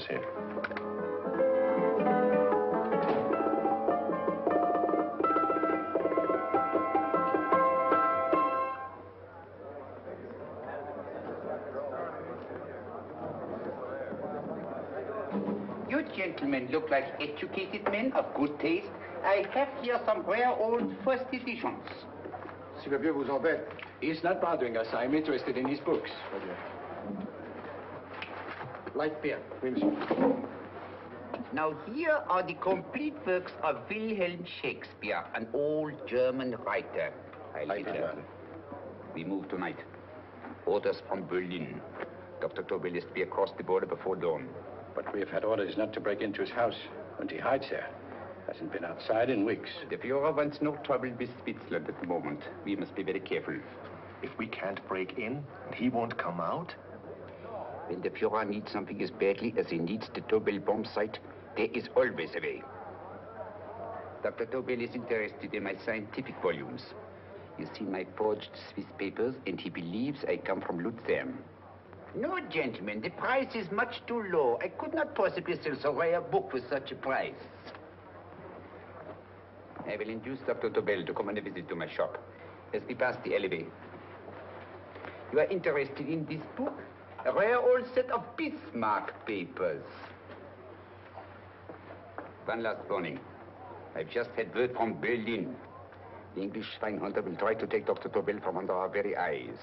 here. You gentlemen look like educated men of good taste. I have here some rare old first editions. Si le vieux vous embête. He's not bothering us. I'm interested in his books. Light beer. Oui, monsieur. Now here are the complete works of Wilhelm Shakespeare, an old German writer. We move tonight. Orders from Berlin. Dr. Doyle is to be across the border before dawn. But we have had orders not to break into his house, and he hides there. Hasn't been outside in weeks. The Führer wants no trouble with Switzerland at the moment. We must be very careful. If we can't break in, and he won't come out? When the Führer needs something as badly as he needs the Doyle bomb site, there is always a way. Dr. Doyle is interested in my scientific volumes. He's seen my forged Swiss papers, and he believes I come from Luzern. No, gentlemen, the price is much too low. I could not possibly sell so rare a book for such a price. I will induce Dr. Doyle to come on a visit to my shop as we pass the alleyway. You are interested in this book? A rare old set of Bismarck papers. One last warning. I've just had word from Berlin. The English swinehunter will try to take Dr. Doyle from under our very eyes.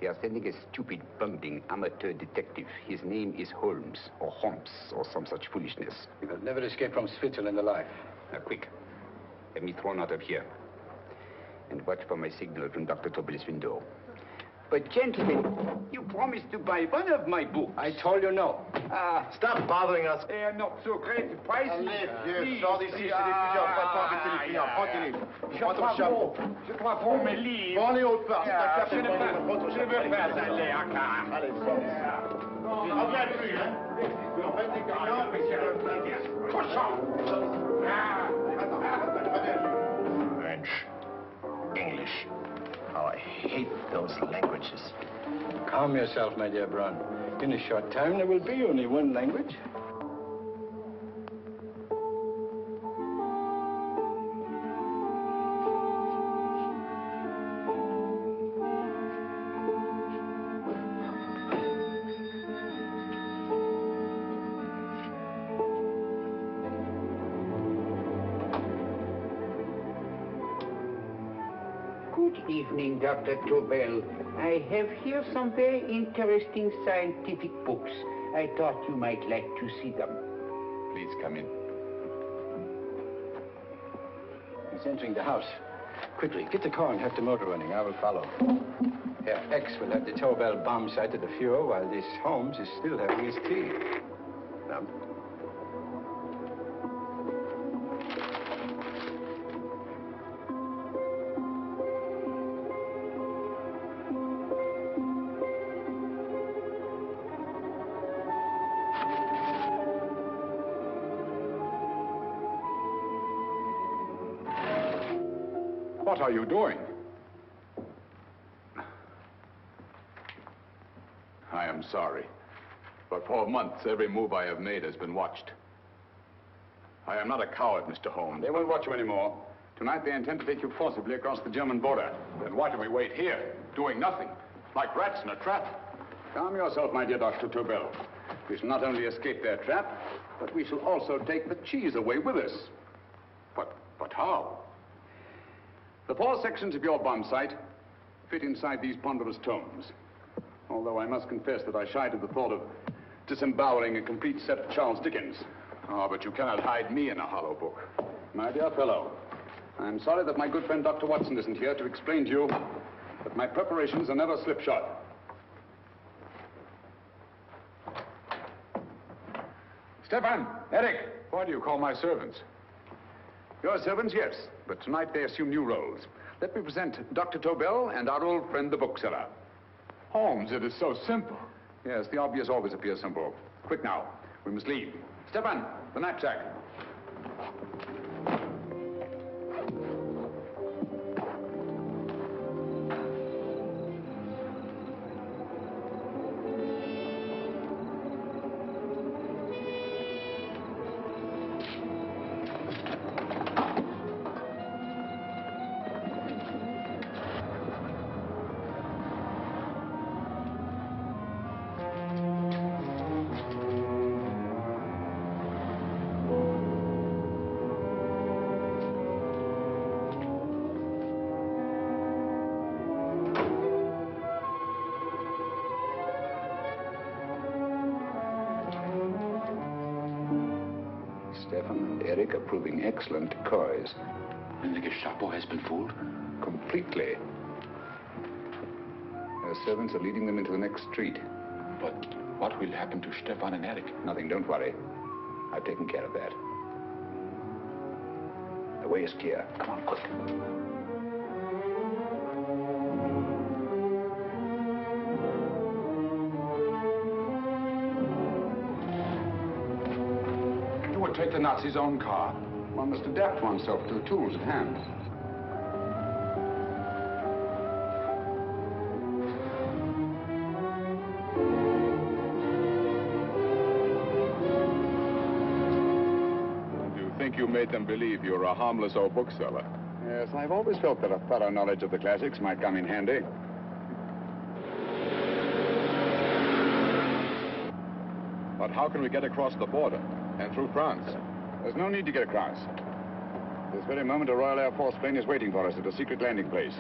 They are sending a stupid, bungling amateur detective. His name is Holmes, or some such foolishness. He will never escape from Switzerland alive. Now, quick. Have me thrown out of here. And watch for my signal from Dr. Doyle's window. But, gentlemen, you promised to buy one of my books. I told you no. Stop bothering us. They are not so great. The price Allez, vieux, sors d'ici, c'est des étudiants. Pas embêter les clients. Prends-les. Prends ton chapeau. Je crois pour mes livres. Prends les hautes parts. Je ne veux pas aller à car. Allez, sors. Reviens plus, hein. En fait, les clients, mais c'est le Cochon. French, English. Oh, I hate those languages. Calm yourself, my dear Brown. In a short time, there will be only one language. Good evening, Dr. Doyle. I have here some very interesting scientific books. I thought you might like to see them. Please come in. He's entering the house. Quickly, get the car and have the motor running. I will follow. Herr X will have the Tobel bomb site at the Führer while this Holmes is still having his tea. Now. What are you doing? I am sorry, but for months, every move I have made has been watched. I am not a coward, Mr. Holmes. They won't watch you anymore. Tonight, they intend to take you forcibly across the German border. Then why do we wait here, doing nothing, like rats in a trap? Calm yourself, my dear Dr. Doyle. We shall not only escape their trap, but we shall also take the cheese away with us. But how? The 4 sections of your bomb sight fit inside these ponderous tomes. Although I must confess that I shied at the thought of disemboweling a complete set of Charles Dickens. Oh, but you cannot hide me in a hollow book. My dear fellow, I'm sorry that my good friend Dr. Watson isn't here to explain to you that my preparations are never slipshod. Stefan, Eric, why do you call my servants? Your servants, yes, but tonight they assume new roles. Let me present Dr. Doyle and our old friend, the bookseller. Holmes, it is so simple. Yes, the obvious always appears simple. Quick now, we must leave. Stefan, the knapsack. Stefan and Eric are proving excellent decoys. And the Gestapo has been fooled? Completely. Their servants are leading them into the next street. But what will happen to Stefan and Eric? Nothing, don't worry. I've taken care of that. The way is clear. Come on, quick. You would take the Nazis' own car. One must adapt oneself to the tools at hand. You made them believe you were a harmless old bookseller. Yes, I've always felt that a thorough knowledge of the classics might come in handy. But how can we get across the border and through France? There's no need to get across. This very moment, a Royal Air Force plane is waiting for us at a secret landing place.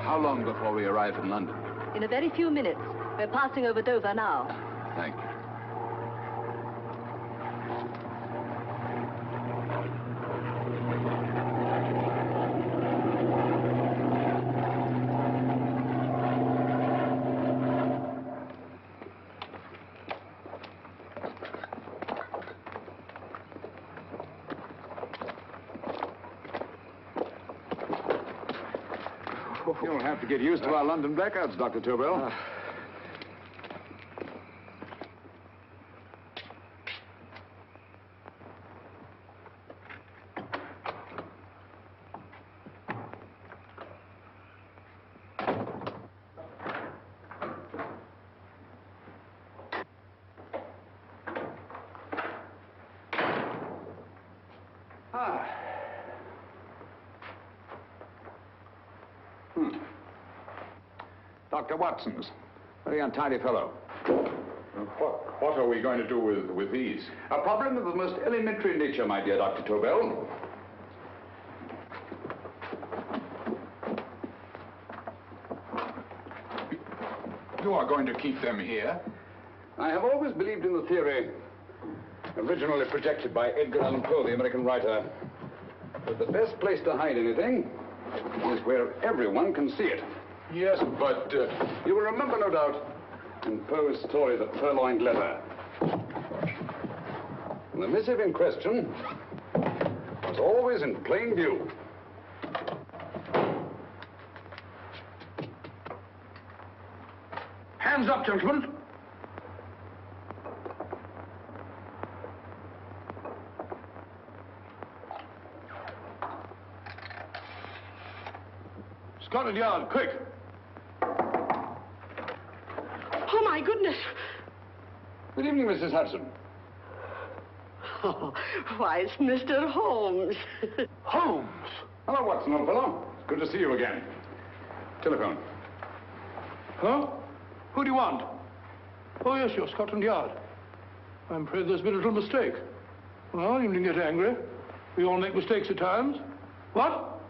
How long before we arrive in London? In a very few minutes. We're passing over Dover now. Thank you. You'll have to get used to our London blackouts, Dr. Tobel. Dr. Watson's. Very untidy fellow. What are we going to do with these? A problem of the most elementary nature, my dear Dr. Tobel. You are going to keep them here? I have always believed in the theory, originally projected by Edgar Allan Poe, the American writer, that the best place to hide anything is where everyone can see it. Yes, but... You will remember, no doubt, in Poe's story, The Purloined Letter. The missive in question was always in plain view. Hands up, gentlemen. Scotland Yard, quick. Oh, my goodness. Good evening, Mrs. Hudson. Oh, why, it's Mr. Holmes. Holmes. Hello, Watson, old fellow. It's good to see you again. Telephone. Huh? Who do you want? Oh, yes, you're Scotland Yard. I'm afraid there's been a little mistake. Well, you needn't get angry. We all make mistakes at times. What?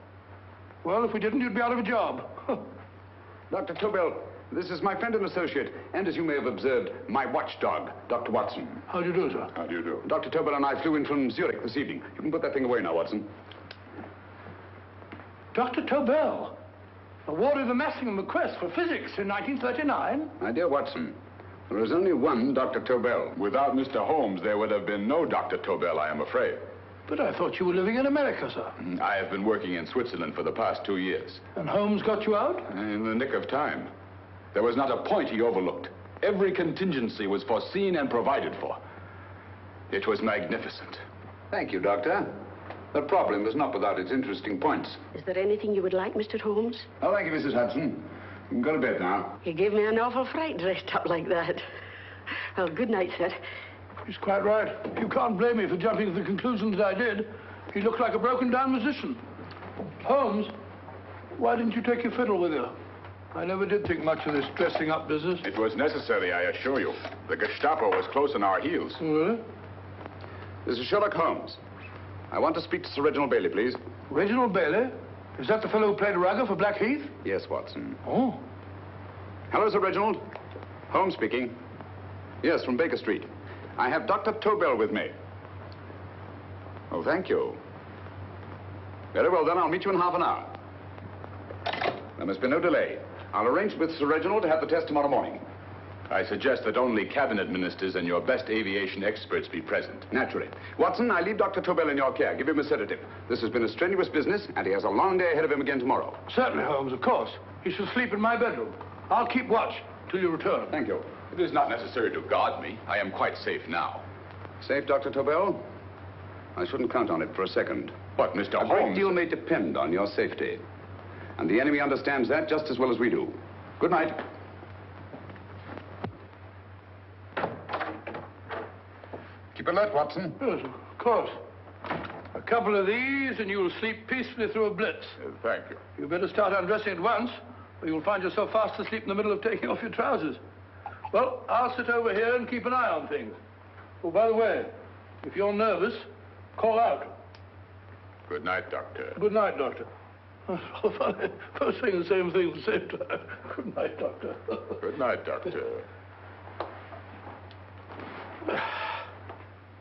Well, if we didn't, you'd be out of a job. Dr. Tobel, this is my friend and associate, and as you may have observed, my watchdog, Dr. Watson. How do you do, sir? How do you do? Dr. Tobel and I flew in from Zurich this evening. You can put that thing away now, Watson. Dr. Tobel, awarded the Massingham Bequest for physics in 1939. My dear Watson, there is only one Dr. Tobel. Without Mr. Holmes, there would have been no Dr. Tobel, I am afraid. But I thought you were living in America, sir. I have been working in Switzerland for the past 2 years. And Holmes got you out? In the nick of time. There was not a point he overlooked. Every contingency was foreseen and provided for. It was magnificent. Thank you, Doctor. The problem is not without its interesting points. Is there anything you would like, Mr. Holmes? Oh, thank you, Mrs. Hudson. You can go to bed now. You gave me an awful fright dressed up like that. Well, good night, sir. He's quite right. You can't blame me for jumping to the conclusion that I did. He looked like a broken-down musician. Holmes, why didn't you take your fiddle with you? I never did think much of this dressing-up business. It was necessary, I assure you. The Gestapo was close on our heels. Really? This is Sherlock Holmes. I want to speak to Sir Reginald Bailey, please. Reginald Bailey? Is that the fellow who played Rugger for Blackheath? Yes, Watson. Oh. Hello, Sir Reginald. Holmes speaking. Yes, from Baker Street. I have Dr. Tobel with me. Oh, thank you. Very well, then. I'll meet you in half an hour. There must be no delay. I'll arrange with Sir Reginald to have the test tomorrow morning. I suggest that only cabinet ministers and your best aviation experts be present. Naturally. Watson, I leave Dr. Tobel in your care. Give him a sedative. This has been a strenuous business, and he has a long day ahead of him again tomorrow. Certainly, Holmes, of course. He shall sleep in my bedroom. I'll keep watch till you return. Thank you. It is not necessary to guard me. I am quite safe now. Safe, Dr. Tobel? I shouldn't count on it for a second. But, Mr. Holmes... A great deal may depend on your safety. And the enemy understands that just as well as we do. Good night. Keep alert, Watson. Yes, of course. A couple of these, and you'll sleep peacefully through a blitz. Thank you. You better start undressing at once, or you'll find yourself fast asleep in the middle of taking off your trousers. Well, I'll sit over here and keep an eye on things. Oh, by the way, if you're nervous, call out. Good night, Doctor. Good night, Doctor. Both saying the same thing at the same time. Good night, Doctor. Good night, Doctor.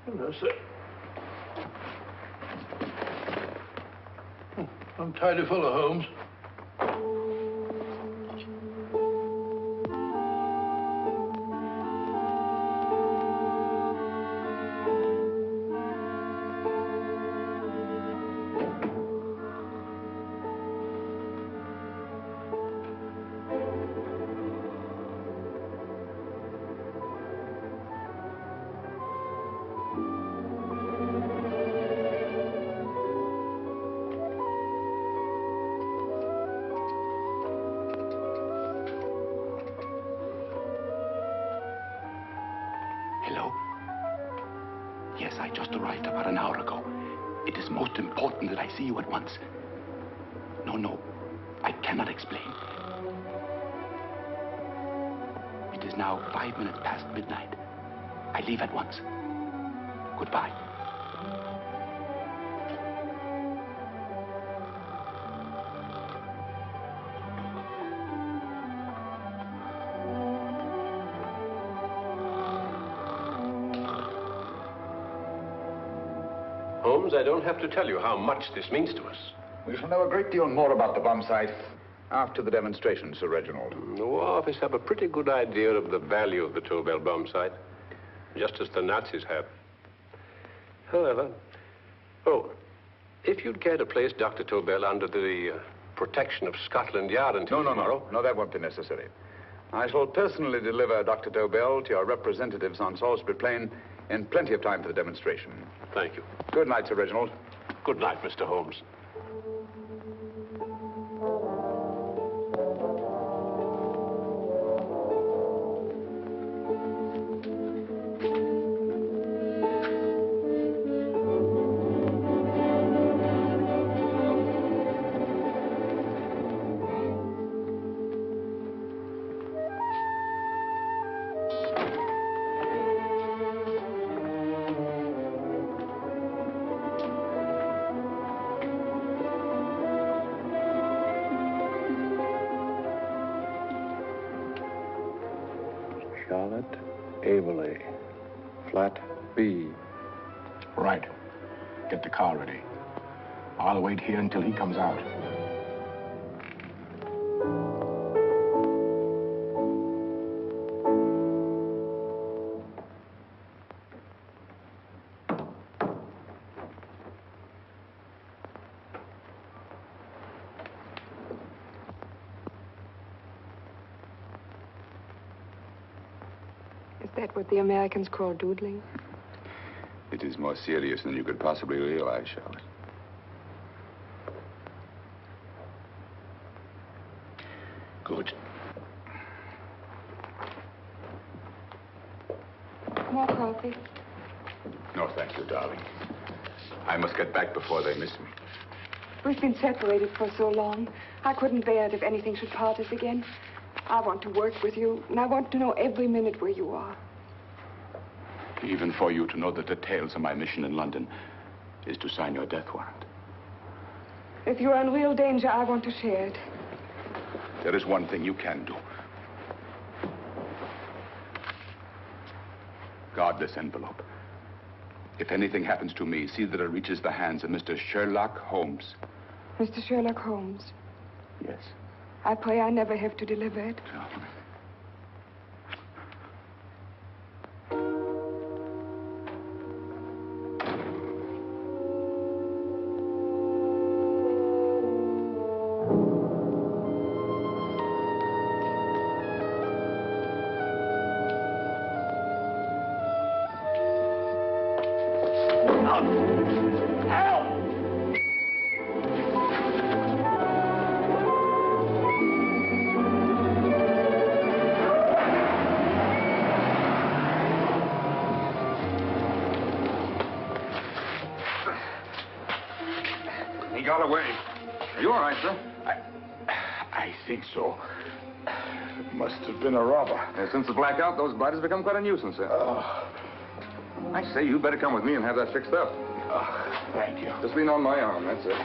Hello, sir. I'm tidy fellow, Holmes. Hello? Yes, I just arrived about an hour ago. It is most important that I see you at once. No, I cannot explain. It is now 5 minutes past midnight. I leave at once. Goodbye. Holmes, I don't have to tell you how much this means to us. We shall know a great deal more about the bomb site after the demonstration, Sir Reginald. The War Office have a pretty good idea of the value of the Tobel bomb site, just as the Nazis have. However, if you'd care to place Dr. Tobel under the protection of Scotland Yard until tomorrow... No, that won't be necessary. I shall personally deliver Dr. Tobel to your representatives on Salisbury Plain in plenty of time for the demonstration. Thank you. Good night, Sir Reginald. Good night, Mr. Holmes. Flat B. Right. Get the car ready. I'll wait here until he comes out. Is that what the Americans call doodling? It is more serious than you could possibly realize, Charlotte. Good. More coffee? No, thank you, darling. I must get back before they miss me. We've been separated for so long. I couldn't bear it if anything should part us again. I want to work with you, and I want to know every minute where you are. Even for you to know the details of my mission in London is to sign your death warrant. If you are in real danger, I want to share it. There is one thing you can do. Guard this envelope. If anything happens to me, see that it reaches the hands of Mr. Sherlock Holmes. Mr. Sherlock Holmes, Yes. I pray I never have to deliver it. He got away. Are you all right, sir? I think so. Must have been a robber. Since the blackout, those bodies have become quite a nuisance, sir. I say, you better come with me and have that fixed up. Thank you. Just lean on my arm, that's it.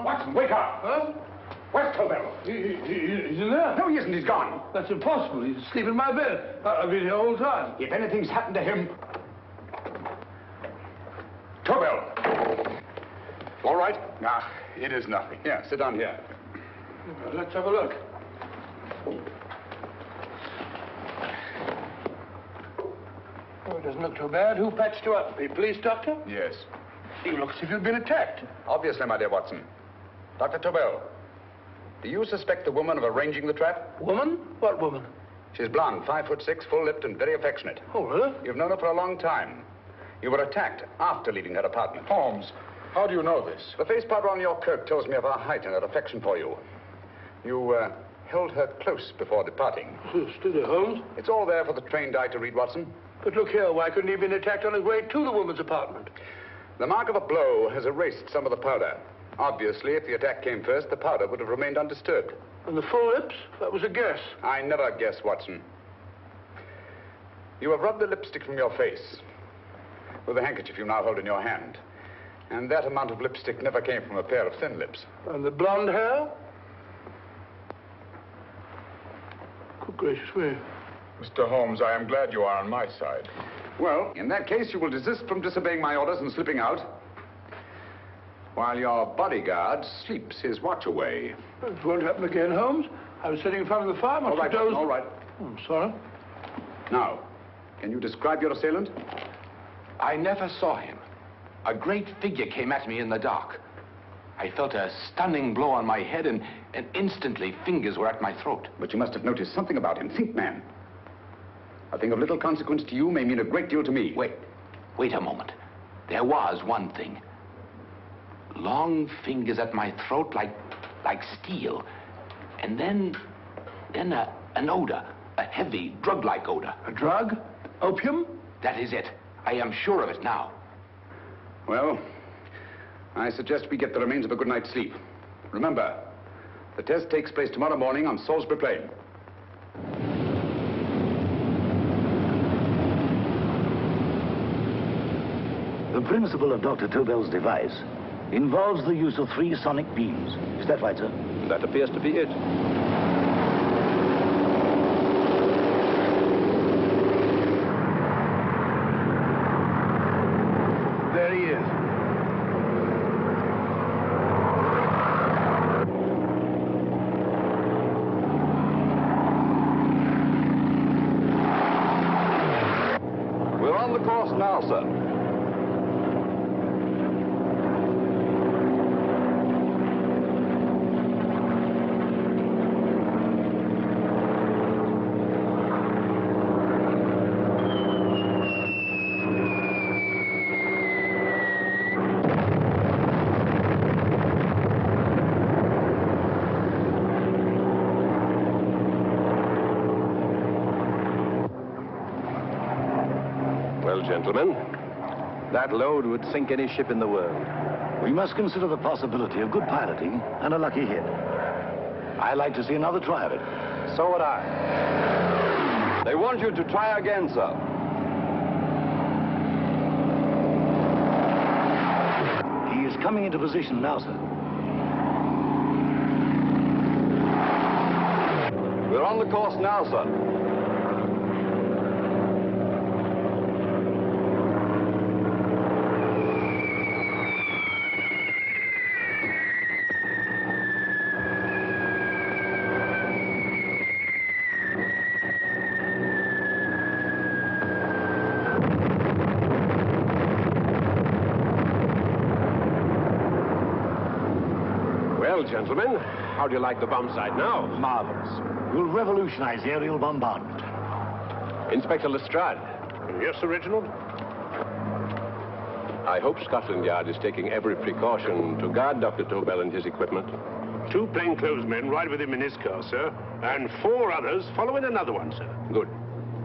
Watson, wake up! Huh? Where's Tobel? He's in there. No, he isn't. He's gone. That's impossible. He's asleep in my bed. I've been here all the time. If anything's happened to him... Tobel! All right? Nah, it is nothing. Here, sit down here. Let's have a look. Oh, it doesn't look too bad. Who patched you up? The police doctor? Yes. You look as if you'd been attacked. Obviously, my dear Watson. Dr. Tobel, do you suspect the woman of arranging the trap? Woman? What woman? She's blonde, 5'6", full-lipped, and very affectionate. Oh, really? You've known her for a long time. You were attacked after leaving her apartment. Holmes, how do you know this? The face powder on your coat tells me of her height and her affection for you. You held her close before departing. Still there, Holmes? It's all there for the trained eye to read, Watson. But look here, why couldn't he have been attacked on his way to the woman's apartment? The mark of a blow has erased some of the powder. Obviously, if the attack came first, the powder would have remained undisturbed. And the full lips? That was a guess. I never guess, Watson. You have rubbed the lipstick from your face with the handkerchief you now hold in your hand. And that amount of lipstick never came from a pair of thin lips. And the blonde hair? Good gracious me. Mr. Holmes, I am glad you are on my side. Well, in that case, you will desist from disobeying my orders and slipping out, while your bodyguard sleeps his watch away. It won't happen again, Holmes. I was sitting in front of the fire. All right, Watson, all right. Oh, I'm sorry. Now, can you describe your assailant? I never saw him. A great figure came at me in the dark. I felt a stunning blow on my head, and instantly fingers were at my throat. But you must have noticed something about him. Think, man. A thing of little consequence to you may mean a great deal to me. Wait a moment. There was one thing. Long fingers at my throat like steel. And then an odor, a heavy, drug-like odor. A drug? Opium? That is it. I am sure of it now. Well, I suggest we get the remains of a good night's sleep. Remember, the test takes place tomorrow morning on Salisbury Plain. The principle of Dr. Tobel's device involves the use of 3 sonic beams. Is that right, sir? That appears to be it. There he is. We're on the course now, sir. Well, gentlemen, That load would sink any ship in the world. We must consider the possibility of good piloting and a lucky hit. I like to see another try of it. So would I. They want you to try again, sir. He is coming into position now, sir. We're on the course now, sir. Well, gentlemen, how do you like the bombsight now? Marvelous. Will revolutionize aerial bombardment. Inspector Lestrade. Yes, Sir Reginald? I hope Scotland Yard is taking every precaution to guard Dr. Tobel and his equipment. 2 plainclothesmen ride with him in his car, sir, and 4 others follow in another one, sir. Good.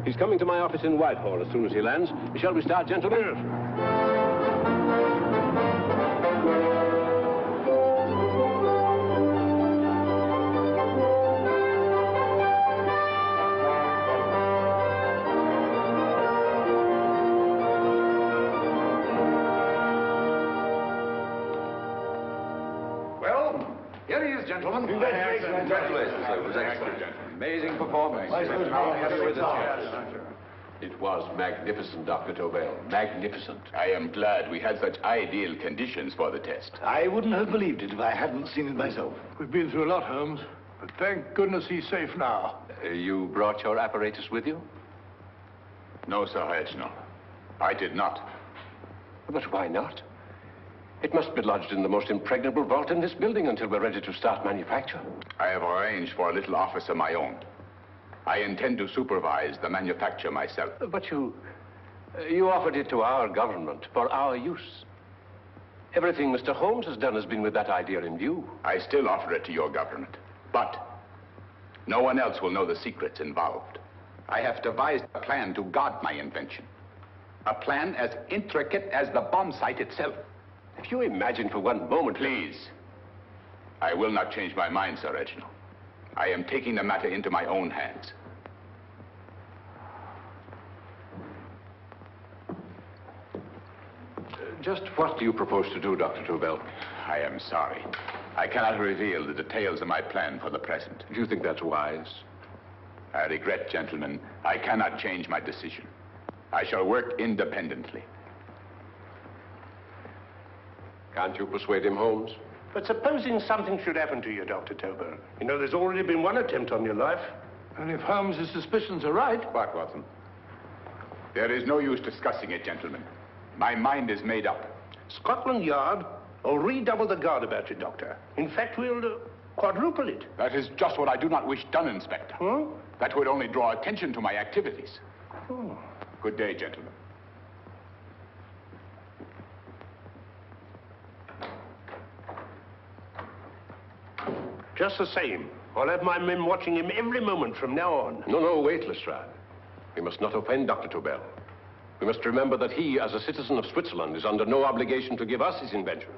He's coming to my office in Whitehall as soon as he lands. Shall we start, gentlemen? Yes. Here he is, gentlemen. Congratulations, sir. It was excellent. Amazing performance. It was magnificent, Dr. Tobel. Magnificent. I am glad we had such ideal conditions for the test. I wouldn't have believed it if I hadn't seen it myself. We've been through a lot, Holmes, but thank goodness he's safe now. You brought your apparatus with you? No, Sir Reginald. I did not. But why not? It must be lodged in the most impregnable vault in this building until we're ready to start manufacture. I have arranged for a little office of my own. I intend to supervise the manufacture myself. But you offered it to our government for our use. Everything Mr. Holmes has done has been with that idea in view. I still offer it to your government, but no one else will know the secrets involved. I have devised a plan to guard my invention. A plan as intricate as the bombsight itself. If you imagine for one moment... Please. I will not change my mind, Sir Reginald. I am taking the matter into my own hands. Just what do you propose to do, Dr. Tobel? I am sorry. I cannot reveal the details of my plan for the present. Do you think that's wise? I regret, gentlemen, I cannot change my decision. I shall work independently. Can't you persuade him, Holmes? But supposing something should happen to you, Dr. Tobel. You know, there's already been one attempt on your life. And if Holmes' suspicions are right... What, Watson? There is no use discussing it, gentlemen. My mind is made up. Scotland Yard will redouble the guard about you, Doctor. In fact, we'll quadruple it. That is just what I do not wish done, Inspector. Huh? That would only draw attention to my activities. Oh. Good day, gentlemen. Just the same, I'll have my men watching him every moment from now on. No, wait, Lestrade. We must not offend Dr. Tobel. We must remember that he, as a citizen of Switzerland, is under no obligation to give us his invention.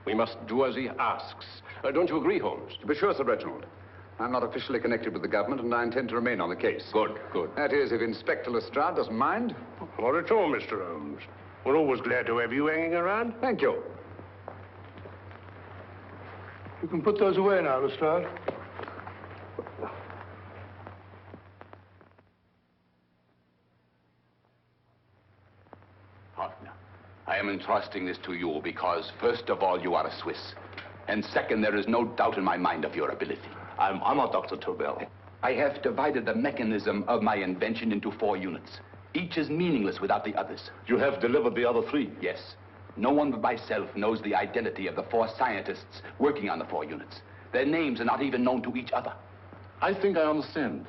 We must do as he asks. Don't you agree, Holmes? To be sure, Sir Reginald. I'm not officially connected with the government, and I intend to remain on the case. Good. That is, if Inspector Lestrade doesn't mind. Not at all, Mr. Holmes. We're always glad to have you hanging around. Thank you. You can put those away now, Lestrade. Hartmann, I am entrusting this to you because, first of all, you are a Swiss. And second, there is no doubt in my mind of your ability. I'm honored, Dr. Tobel. I have divided the mechanism of my invention into 4 units. Each is meaningless without the others. You have delivered the other 3? Yes. No one but myself knows the identity of the 4 scientists working on the 4 units. Their names are not even known to each other. I think I understand.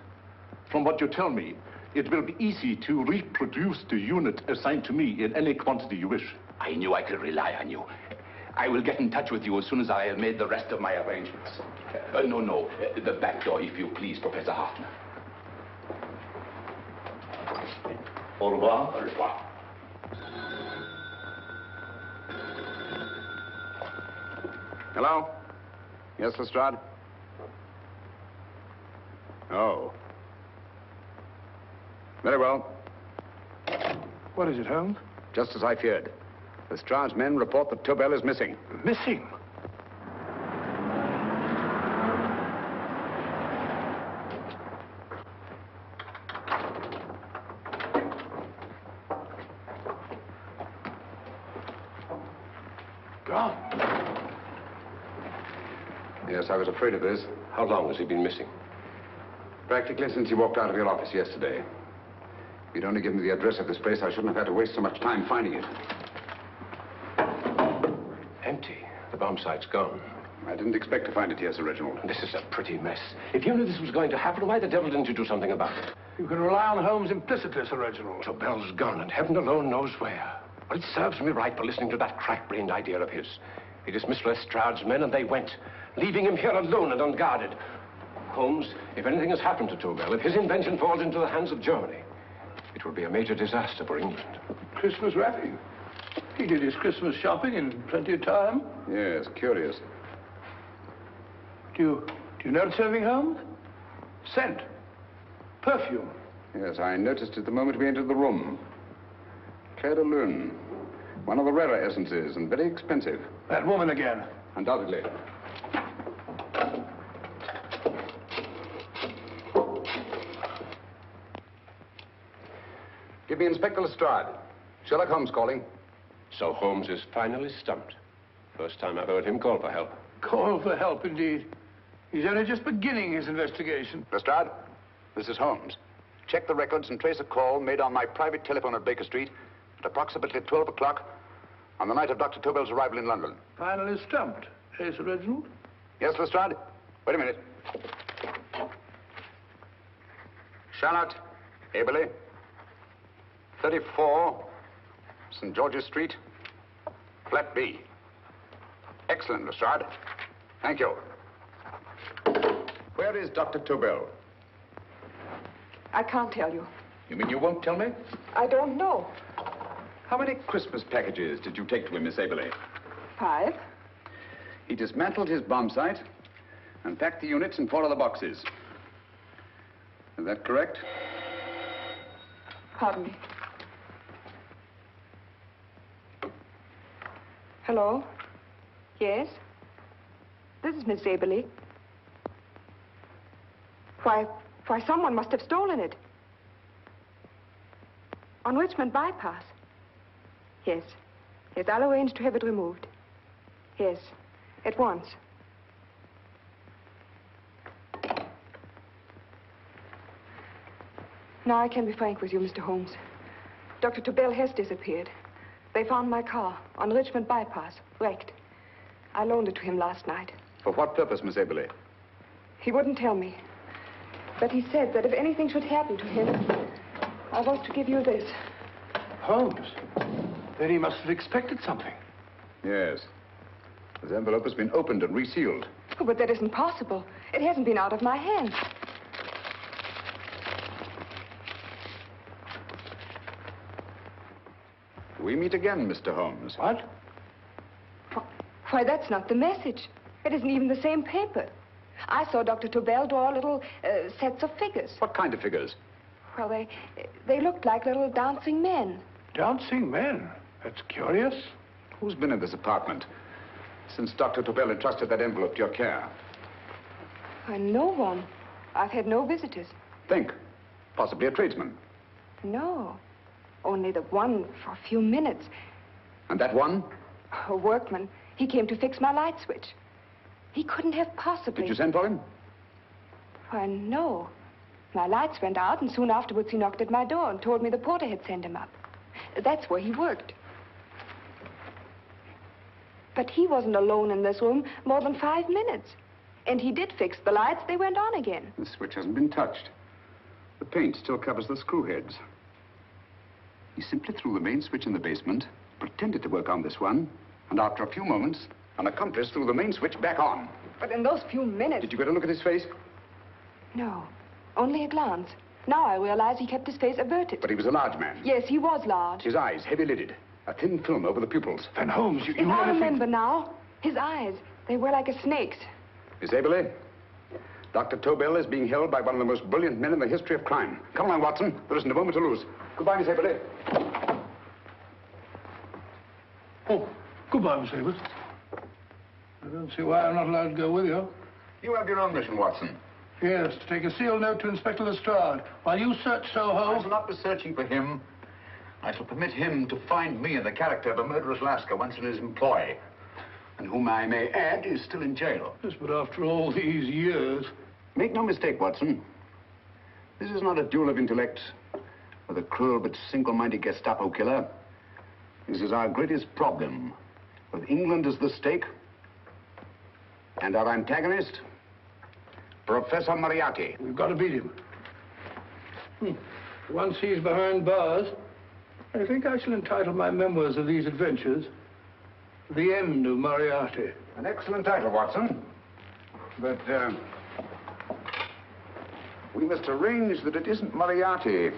From what you tell me, it will be easy to reproduce the unit assigned to me in any quantity you wish. I knew I could rely on you. I will get in touch with you as soon as I have made the rest of my arrangements. No. The back door, if you please, Professor Hartmann. Au revoir. Au revoir. Hello? Yes, Lestrade? Oh. Very well. What is it, Holmes? Just as I feared. Lestrade's men report that Tobel is missing. Missing? Gone. Yes, I was afraid of this. How long has he been missing? Practically since he walked out of your office yesterday. If you'd only given me the address of this place, I shouldn't have had to waste so much time finding it. Empty. The bomb site's gone. I didn't expect to find it here, Sir Reginald. This is a pretty mess. If you knew this was going to happen, why the devil didn't you do something about it? You can rely on Holmes implicitly, Sir Reginald. Tobel's gone, and heaven alone knows where. Well, it serves me right for listening to that crack-brained idea of his. He dismissed Lestrade's men, and they went, leaving him here alone and unguarded. Holmes, if anything has happened to Tobel, if his invention falls into the hands of Germany, it will be a major disaster for England. Christmas wrapping. He did his Christmas shopping in plenty of time. Yes, curious. Do you notice anything, Holmes? Scent. Perfume. Yes, I noticed it the moment we entered the room. Clair de Lune. One of the rarer essences, and very expensive. That woman again. Undoubtedly. Give me Inspector Lestrade. Sherlock Holmes calling. So Holmes is finally stumped. First time I've heard him call for help. Call for help, indeed. He's only just beginning his investigation. Lestrade, this is Holmes. Check the records and trace a call made on my private telephone at Baker Street at approximately 12 o'clock on the night of Dr. Tobel's arrival in London. Finally stumped, eh, Sir Reginald? Yes, Lestrade? Wait a minute. Charlotte, Aberley, 34, St. George's Street, flat B. Excellent, Lestrade. Thank you. Where is Dr. Tobel? I can't tell you. You mean you won't tell me? I don't know. How many Christmas packages did you take to him, Miss Aberley? 5. He dismantled his bomb site and packed the units in 4 other boxes. Is that correct? Pardon me. Hello? Yes? This is Miss Aberley. Why, someone must have stolen it. On Richmond Bypass. Yes. Yes, I'll arrange to have it removed. Yes, at once. Now I can be frank with you, Mr. Holmes. Dr. Tobel has disappeared. They found my car on Richmond Bypass, wrecked. I loaned it to him last night. For what purpose, Miss Aberley? He wouldn't tell me. But he said that if anything should happen to him, I was to give you this. Holmes? Then he must have expected something. Yes. This envelope has been opened and resealed. Oh, but that isn't possible. It hasn't been out of my hands. We meet again, Mr. Holmes. What? Why, that's not the message. It isn't even the same paper. I saw Dr. Tobel draw little sets of figures. What kind of figures? Well, they looked like little dancing men. Dancing men? That's curious. Who's been in this apartment since Dr. Tobel entrusted that envelope to your care? Why, no one. I've had no visitors. Think. Possibly a tradesman. No. Only the one for a few minutes. And that one? A workman. He came to fix my light switch. He couldn't have possibly... Did you send for him? Why, no. My lights went out, and soon afterwards he knocked at my door and told me the porter had sent him up. That's where he worked. But he wasn't alone in this room more than 5 minutes. And he did fix the lights. They went on again. The switch hasn't been touched. The paint still covers the screw heads. He simply threw the main switch in the basement, pretended to work on this one, and after a few moments, an accomplice threw the main switch back on. But in those few minutes... Did you get a look at his face? No, only a glance. Now I realize he kept his face averted. But he was a large man. Yes, he was large. His eyes heavy-lidded, a thin film over the pupils. Then, Holmes, you I remember now. His eyes, They were like a snake's. Miss Aberley, Dr. Tobel is being held by one of the most brilliant men in the history of crime. Come along, Watson. There isn't a moment to lose. Goodbye, Miss Aberley. Oh, goodbye, Miss Aberley. I don't see why I'm not allowed to go with you. You have your own mission, Watson. Yes, to take a sealed note to Inspector Lestrade while you search Soho. I shall not be searching for him. I shall permit him to find me in the character of a murderous Lascar once in his employ, and whom I may add is still in jail. Yes, but after all these years... Make no mistake, Watson. This is not a duel of intellects with a cruel but single-minded Gestapo killer. This is our greatest problem, with England as the stake, and our antagonist, Professor Moriarty. We've got to beat him. Once he's behind bars, I think I shall entitle my memoirs of these adventures, The End of Moriarty. An excellent title, Watson. But, we must arrange that it isn't Moriarty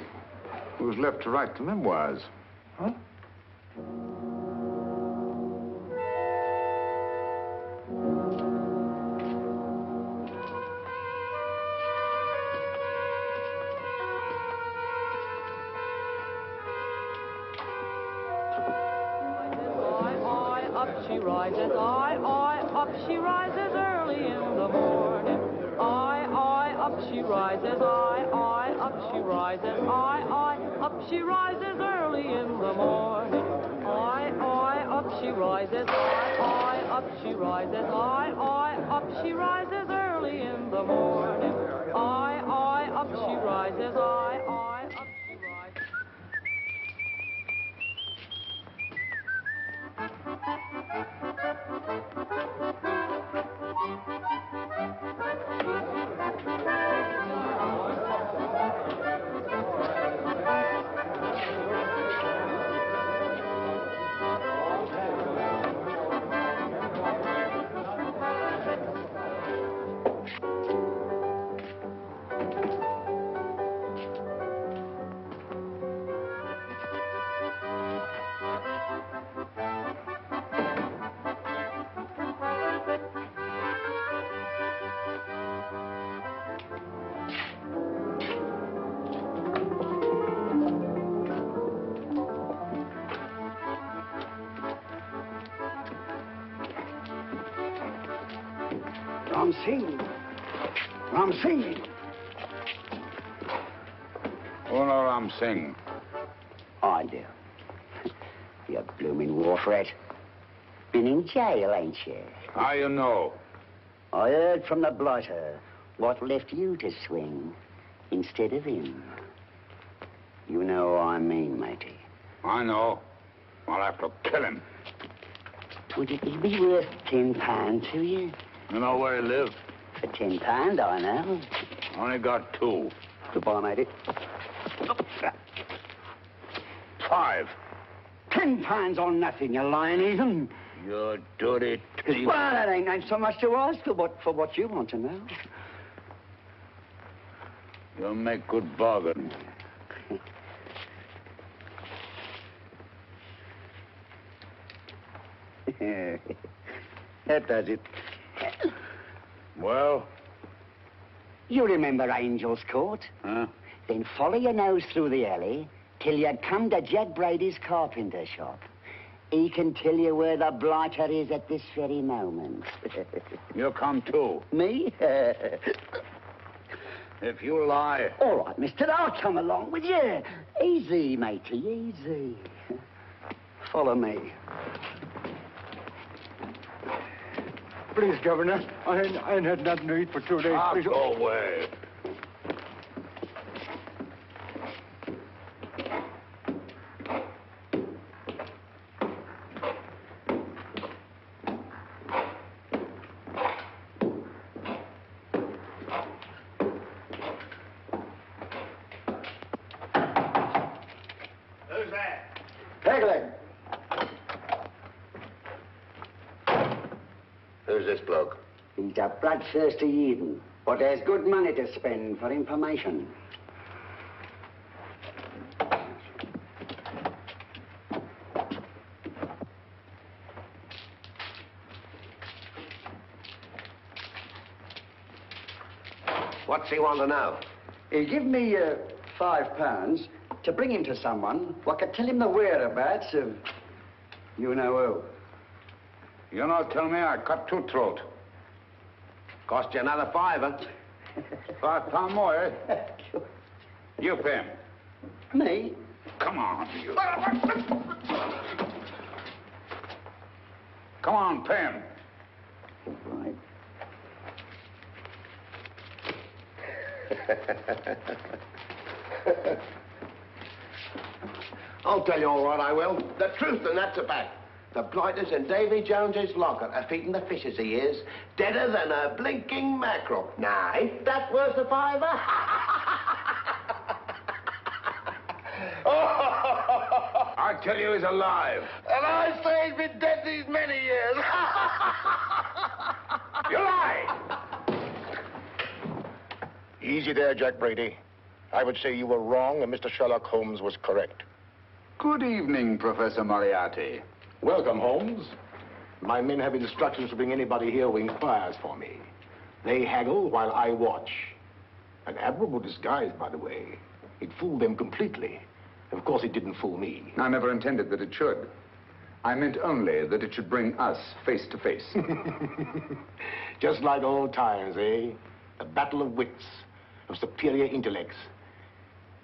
who's left to write the memoirs. Huh? Up she rises, up she rises early in the morning. Up she rises, up she rises, up she rises early in the morning. Up she rises, up she rises, up she rises early in the morning. Up she rises, up she rises. Ram Singh. Oh, no, Ram Singh. I do. You blooming war threat. Been in jail, ain't you? How you know? I heard from the blotter what left you to swing instead of him. You know what I mean, matey. I know. I'll have to kill him. Would it be worth £10 to you? You know where he lives? For £10, I know. Only got 2. Goodbye, matey. 5. £10 on nothing, you lying heathen. You dirty thief. Well, that ain't so much to ask for what you want to know. You'll make good bargain. That does it. Well? You remember Angel's Court? Huh? Then follow your nose through the alley till you come to Jack Brady's carpenter shop. He can tell you where the blighter is at this very moment. You come too. Me? If you lie... All right, mister, I'll come along with you. Easy, matey, easy. Follow me. Please, Governor, I ain't had nothing to eat for 2 days. Please. Go away. Who's that? Pegleg. Who's this bloke? He's a bloodthirsty heathen, but there's good money to spend for information. What's he want to know? He give me £5 to bring him to someone who could tell him the whereabouts of you know who. You not tell me I cut two throat. Cost you another £5. £5 more, eh? You pay him. Me? Come on, you. Come on, pay him. Right. I'll tell you all right, I will. The truth, and that's a fact. The blighters in Davy Jones's locker are feeding the fishes, he is. Deader than a blinking mackerel. Now, ain't that worth a £5? I tell you he's alive. And I say he's been dead these many years. You lie! Easy there, Jack Brady. I would say you were wrong and Mr. Sherlock Holmes was correct. Good evening, Professor Moriarty. Welcome, Holmes. My men have instructions to bring anybody here who inquires for me. They haggle while I watch. An admirable disguise, by the way. It fooled them completely. Of course, it didn't fool me. I never intended that it should. I meant only that it should bring us face to face. Just like old times, eh? A battle of wits, of superior intellects.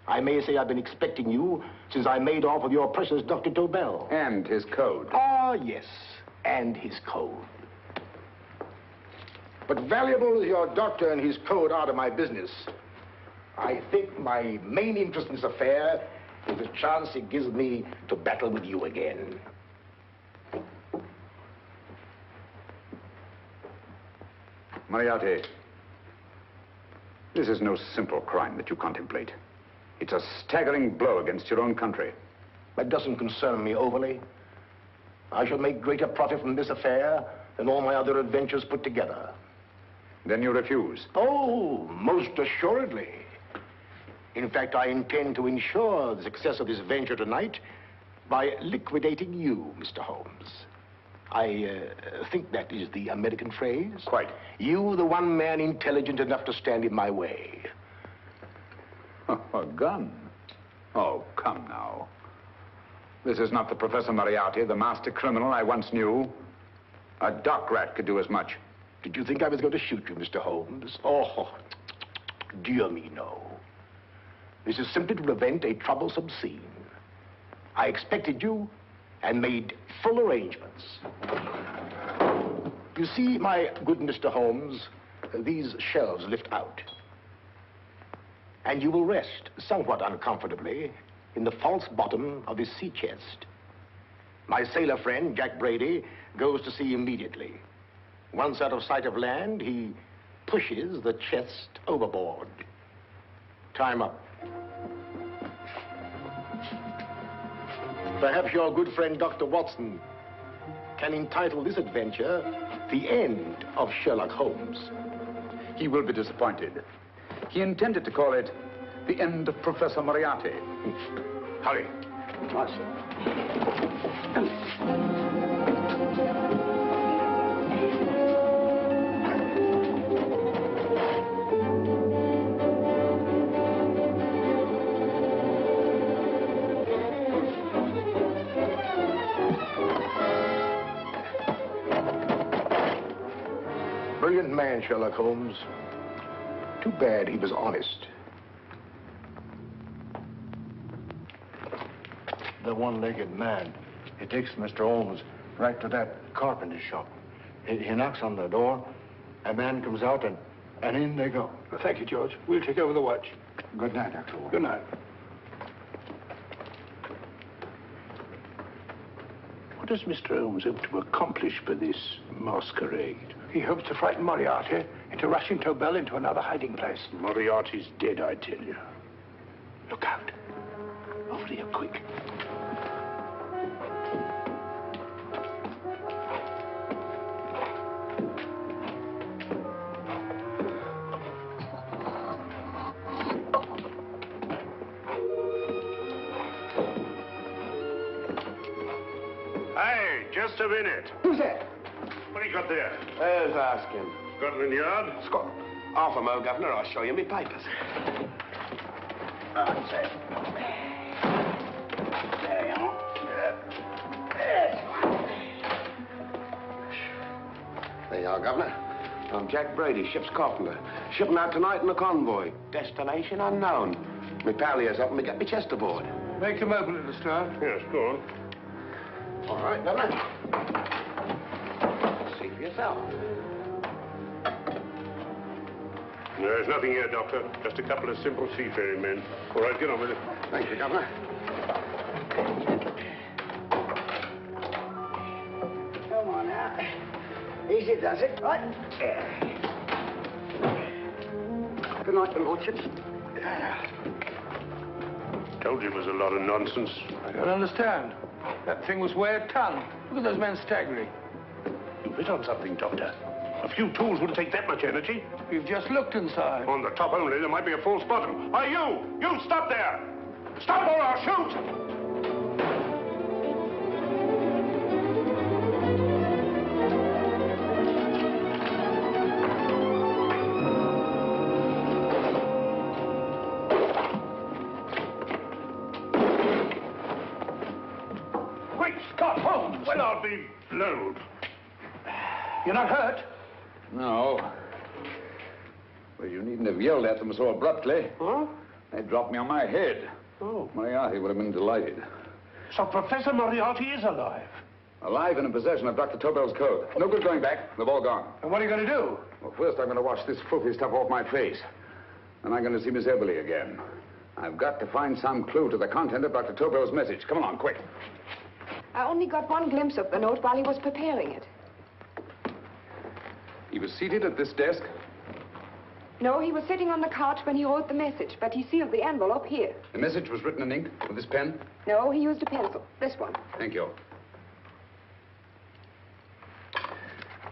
I may say I've been expecting you since I made off with your precious Dr. Tobel. And his code. Ah, yes, and his code. But valuable as your doctor and his code are to my business, I think my main interest in this affair is the chance it gives me to battle with you again. Moriarty, this is no simple crime that you contemplate. It's a staggering blow against your own country. That doesn't concern me overly. I shall make greater profit from this affair than all my other adventures put together. Then you refuse? Oh, most assuredly. In fact, I intend to ensure the success of this venture tonight by liquidating you, Mr. Holmes. I think that is the American phrase. Quite. You, the one man intelligent enough to stand in my way. A gun? Oh, come now. This is not the Professor Moriarty, the master criminal I once knew. A dock rat could do as much. Did you think I was going to shoot you, Mr. Holmes? Oh, dear me, no. This is simply to prevent a troublesome scene. I expected you and made full arrangements. You see, my good Mr. Holmes, these shelves lift out. And you will rest somewhat uncomfortably in the false bottom of this sea chest. My sailor friend, Jack Brady, goes to sea immediately. Once out of sight of land, he pushes the chest overboard. Time up. Perhaps your good friend, Dr. Watson, can entitle this adventure The End of Sherlock Holmes. He will be disappointed. He intended to call it The End of Professor Moriarty. Hurry. Brilliant man, Sherlock Holmes. Too bad he was honest. The one-legged man. He takes Mr. Holmes right to that carpenter shop. He knocks on the door, a man comes out, and in they go. Well, thank you, George. We'll take over the watch. Good night, Dr. Holmes. Good night. What does Mr. Holmes hope to accomplish by this masquerade? He hopes to frighten Moriarty into rushing Tobel into another hiding place. Moriarty's dead, I tell you. Look out. Over here, quick. Hey, just a minute. Who's that? What do you got there? Who's asking? Scotland Yard? Scotland. Half a mo, Governor. I'll show you my papers. That's it. There you are. There you are, Governor. I'm Jack Brady, ship's carpenter. Shipping out tonight in a convoy. Destination unknown. My pal here's helping me get my chest aboard. Make him open it, Lestrade. Yes, go on. All right, Governor. See for yourself. There's nothing here, Doctor. Just a couple of simple seafaring men. All right, get on with it. Thank you, Governor. Come on now. Easy does it, right? Good night, your lordships. Told you it was a lot of nonsense. I don't understand. That thing was way a ton. Look at those men staggering. You hit on something, Doctor. A few tools wouldn't take that much energy. We've just looked inside. On the top only, there might be a false bottom. Hey, you! You stop there! Stop or I'll shoot! Great Scott, Holmes! Well, I'll be blowed. You're not hurt? No. Well, you needn't have yelled at them so abruptly. Huh? They dropped me on my head. Oh. Moriarty would have been delighted. So Professor Moriarty is alive? Alive and in possession of Dr. Tobel's code. No good going back. They've all gone. And what are you going to do? Well, first I'm going to wash this filthy stuff off my face. Then I'm going to see Miss Eberly again. I've got to find some clue to the content of Dr. Tobel's message. Come along, quick. I only got one glimpse of the note while he was preparing it. He was seated at this desk. No, he was sitting on the couch when he wrote the message, but he sealed the envelope here. The message was written in ink with this pen? No, he used a pencil. This one. Thank you.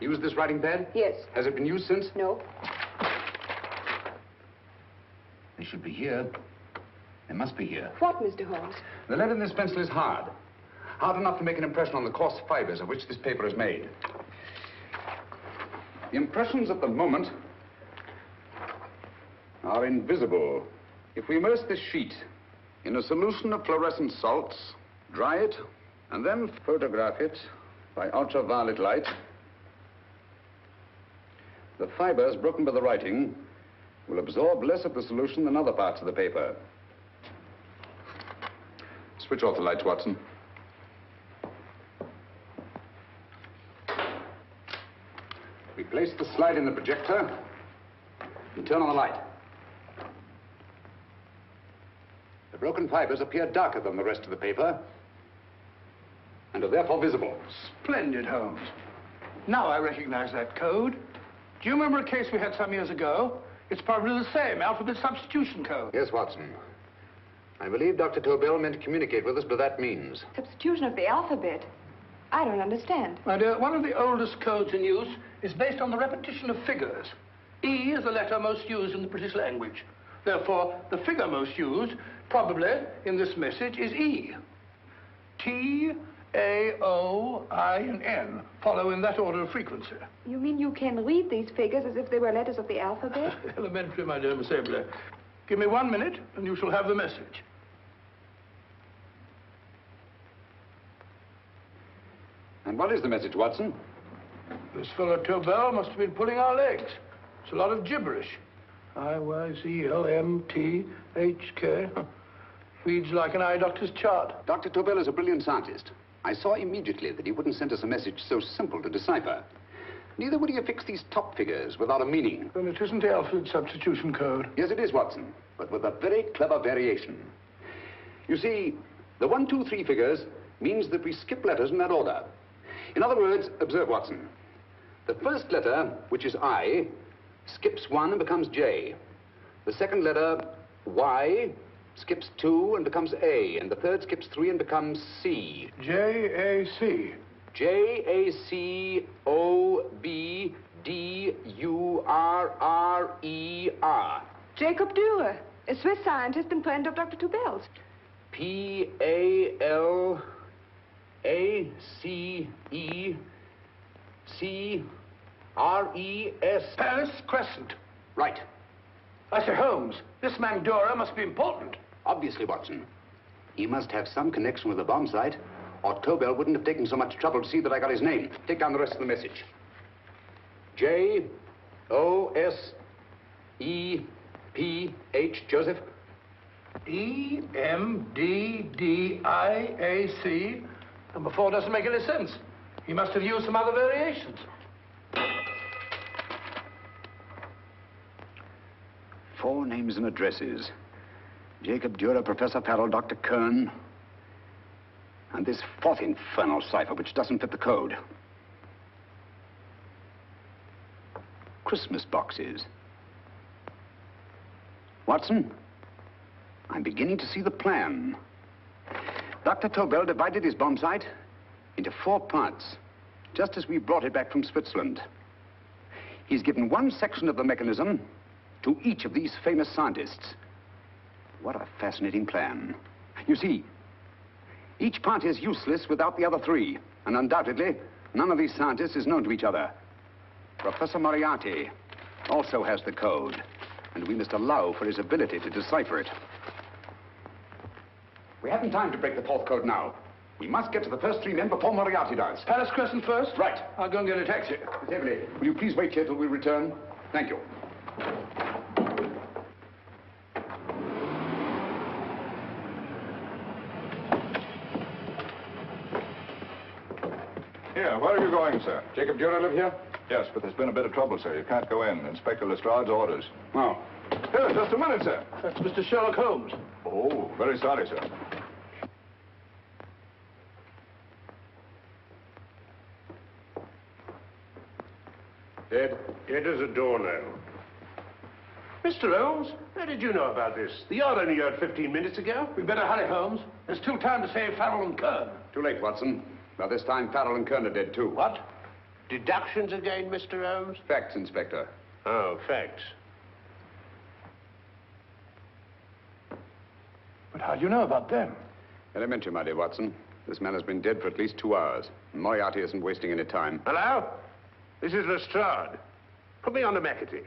Used this writing pad? Yes. Has it been used since? No. They should be here. They must be here. What, Mr. Holmes? The lead in this pencil is hard. Hard enough to make an impression on the coarse fibers of which this paper is made. The impressions at the moment are invisible. If we immerse this sheet in a solution of fluorescent salts, dry it, and then photograph it by ultraviolet light, the fibers broken by the writing will absorb less of the solution than other parts of the paper. Switch off the lights, Watson. We place the slide in the projector and turn on the light. The broken fibers appear darker than the rest of the paper and are therefore visible. Splendid, Holmes. Now I recognize that code. Do you remember a case we had some years ago? It's probably the same, alphabet substitution code. Yes, Watson. I believe Dr. Tobel meant to communicate with us by that means. Substitution of the alphabet? I don't understand. My dear, one of the oldest codes in use is based on the repetition of figures. E is the letter most used in the British language. Therefore, the figure most used, probably, in this message is E. T, A, O, I, and N follow in that order of frequency. You mean you can read these figures as if they were letters of the alphabet? Elementary, my dear Miss Abler. Give me 1 minute, and you shall have the message. And what is the message, Watson? This fellow Tobel must have been pulling our legs. It's a lot of gibberish. I-Y-Z-L-M-T-H-K. Reads like an eye doctor's chart. Dr. Tobel is a brilliant scientist. I saw immediately that he wouldn't send us a message so simple to decipher. Neither would he affix these top figures without a meaning. Then it isn't the alphabet substitution code. Yes, it is, Watson, but with a very clever variation. You see, the 1, 2, 3 figures means that we skip letters in that order. In other words, observe, Watson. The first letter, which is I, skips 1 and becomes J. The second letter, Y, skips 2 and becomes A. And the third skips 3 and becomes C. J-A-C. J-A-C-O-B-D-U-R-R-E-R. Jacob Dürer, a Swiss scientist and friend of Dr. Tobel's. P-A-L-A-C-E-C-R-E-S. Paris Crescent. Right. I say, Holmes, this man Dora must be important. Obviously, Watson. He must have some connection with the bomb site, or Tobel wouldn't have taken so much trouble to see that I got his name. Take down the rest of the message. J-O-S-E-P-H, Joseph. E-M-D-D-I-A-C. Number 4 doesn't make any sense. He must have used some other variations. 4 names and addresses. Jacob Dürer, Professor Farrell, Dr. Kern. And this 4th infernal cipher, which doesn't fit the code. Christmas boxes. Watson, I'm beginning to see the plan. Dr. Tobel divided his bomb sight into 4 parts, just as we brought it back from Switzerland. He's given one section of the mechanism to each of these famous scientists. What a fascinating plan. You see, each part is useless without the other 3, and undoubtedly, none of these scientists is known to each other. Professor Moriarty also has the code, and we must allow for his ability to decipher it. We haven't time to break the 4th code now. We must get to the first 3 men before Moriarty does. Palace Crescent first? Right. I'll go and get a taxi. Miss Everly, will you please wait here till we return? Thank you. Here, where are you going, sir? Jacob Dürer live here? Yes, but there's been a bit of trouble, sir. You can't go in. Inspector Lestrade's orders. Oh. Here, just a minute, sir. That's Mr. Sherlock Holmes. Oh, very sorry, sir. Dead as a doornail. Mr. Holmes, how did you know about this? The yard only heard 15 minutes ago. We better hurry, Holmes. There's still time to save Farrell and Kern. Too late, Watson. By this time, Farrell and Kern are dead, too. What? Deductions again, Mr. Holmes? Facts, Inspector. Oh, facts. But how do you know about them? Elementary, my dear Watson. This man has been dead for at least 2 hours. Moriarty isn't wasting any time. Hello? This is Lestrade. Put me on to McAtee.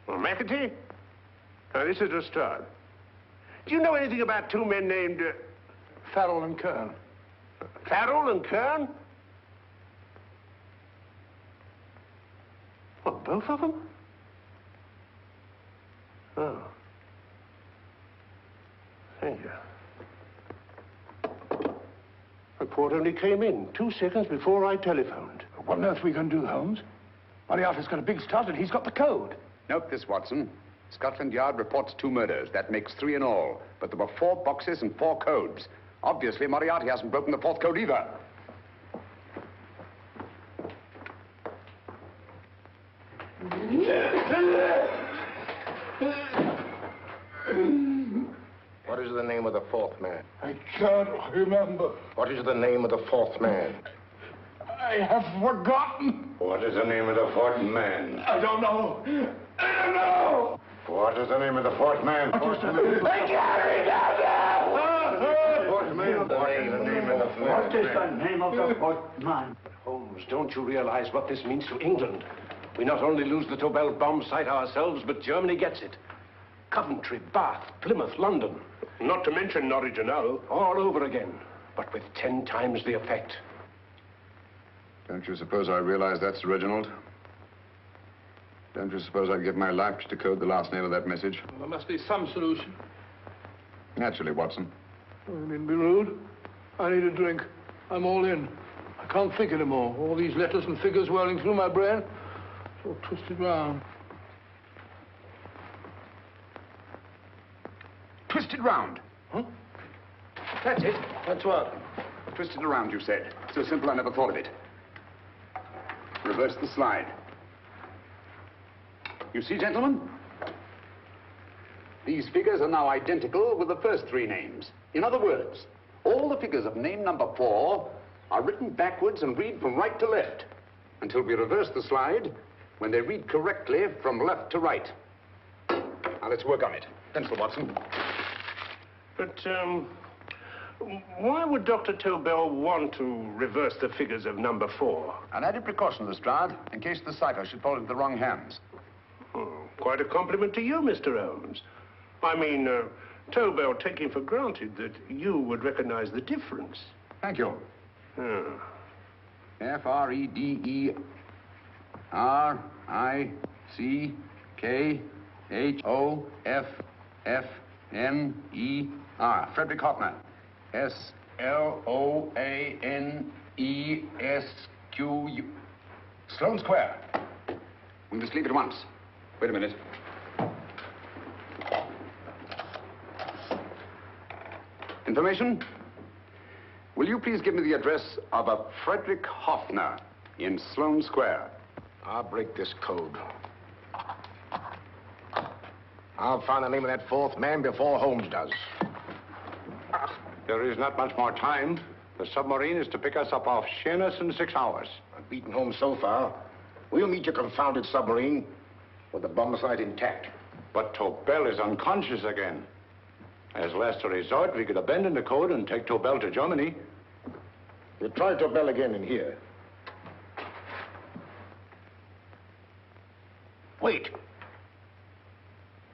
Well, McAtee? This is Lestrade. Do you know anything about 2 men named... Farrell and Kern. Farrell and Kern? What, both of them? Oh. Thank you. Report only came in 2 seconds before I telephoned. What on earth are we going to do, Holmes? Moriarty's got a big start and he's got the code. Note this, Watson. Scotland Yard reports 2 murders. That makes 3 in all. But there were 4 boxes and 4 codes. Obviously, Moriarty hasn't broken the 4th code either. What is the name of the 4th man? I can't remember. What is the name of the 4th man? I have forgotten. What is the name of the 4th man? I don't know. I don't know. What is the name of the 4th man? I can't remember. What is the name of the 4th man? Holmes, don't you realize what this means to England? We not only lose the Tobel bomb site ourselves, but Germany gets it. Coventry, Bath, Plymouth, London. Not to mention Norwich and Hull. All over again, but with 10 times the effect. Don't you suppose I realize that's Reginald? Don't you suppose I'd give my life to decode the last name of that message? Well, there must be some solution. Naturally, Watson. You needn't be rude. I need a drink. I'm all in. I can't think anymore. All these letters and figures whirling through my brain. It's all twisted round. Twisted round. Huh? That's it. That's what? Twisted around, you said. So simple, I never thought of it. Reverse the slide. You see, gentlemen? These figures are now identical with the first 3 names. In other words, all the figures of name number 4 are written backwards and read from right to left until we reverse the slide when they read correctly from left to right. Now, let's work on it. Pencil, Watson. But, Why would Dr. Tobel want to reverse the figures of number 4? An added precaution, Lestrade, in case the cipher should fall into the wrong hands. Oh, quite a compliment to you, Mr. Holmes. I mean, Tobel taking for granted that you would recognize the difference. Thank you. F-R-E-D-E-R-I-C-K-H-O-F-F-N-E-R. Frederick Hartmann. S-L-O-A-N-E-S-Q-U. Sloane Square. We must leave at once. Wait a minute. Information? Will you please give me the address of a Frederick Hoffner in Sloane Square? I'll break this code. I'll find the name of that 4th man before Holmes does. There is not much more time. The submarine is to pick us up off Sheerness in 6 hours. I've beaten Holmes so far. We'll meet your confounded submarine with the bombsight intact. But Tobel is unconscious again. As last resort, we could abandon the code and take Tobel to Germany. We'll try Tobel again in here. Wait.